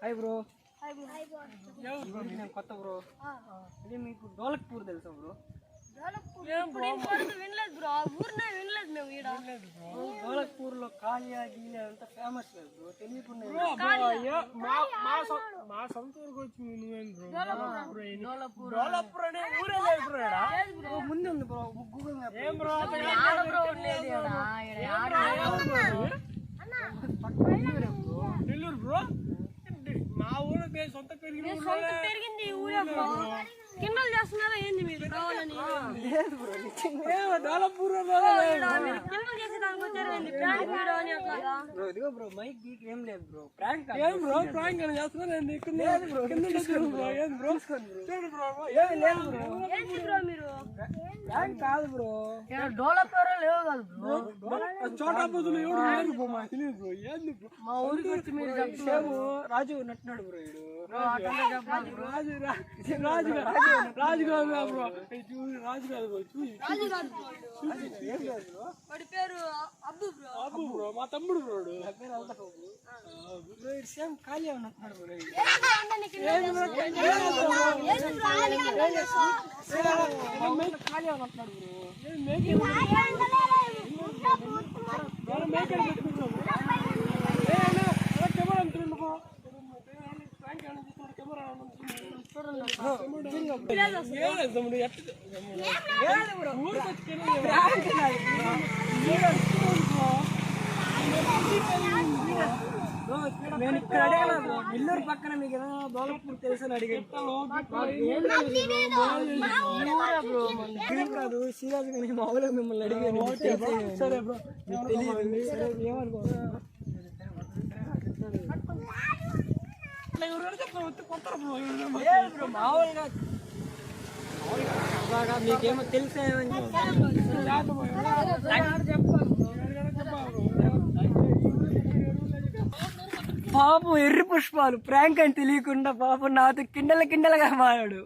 Hi bro. నేను కొత్త bro. ఇది మీకు డోలక్పూర్ తెలుసా బ్రో? డోలక్పూర్ లో కాలియా గీలియా అంతా ఫేమస్ లేదు బ్రో, తెలియకుండా మా సొంత ఊరికి వచ్చి ముందు ఉంది bro. Google map Nellore bro. మా ఊరు సొంత పెరిగింది ఊరే బ్రో. కిండలు చేస్తున్నారా ఏంది మీరు కావాలని? డోలక్పూర్ కిండలు చేసి దానికి వచ్చారు ఏంది? ప్రాంక్ వీడియో అని అట్లా బ్రో. ఇదిగో బ్రో మైక్ గీక్ ఏం లేదు బ్రో. ప్రాంక్ ఏం బ్రో? ప్రాంక్ అని చేస్తున్నారు ఏంది? ఏం బ్రో? చూడు బ్రో. ఏమి లేదు బ్రో. ఏంది బ్రో మీరు? ప్రాంక్ కాదు బ్రో. డోలపేరో లేవు కాదు బ్రో. చోటా బదులు ఎవడు లేదు బ్రో. మాకు తెలియదు బ్రో. ఏంది బ్రో? మా ఊరికి వచ్చి మీరు సేమ్ రాజు నట్టున్నాడు బ్రో. ఇడు రాజు కాదు బ్రో. రాజు కాదు బ్రో. ఏం లేదు బ్రో. వాడి పేరు అబ్బు బ్రో. అబ్బు బ్రో. మా తమ్ముడు బ్రో. సేమ్ కాలియా ఉన్నట్టున్నాడు బ్రో. కాలియా ఉన్నట్టున్నాడు నేను ఇక్కడ అడగలేదు. నెల్లూరు పక్కన మీకు ఏదైనా డోలక్పూర్ తెలుసు అని అడిగాను. కాదు సీరియస్ గా మామూలుగా మిమ్మల్ని అడిగాను. సరే బ్రో, తెలియదు. సరే ఏమనుకో. మామూలుగా మీకేమో తెలిసేమని పాపం ఎర్రి పుష్పాలు ప్రాంక్ అని తెలియకుండా పాపం నాతో కిండల కిండలుగా మారాడు.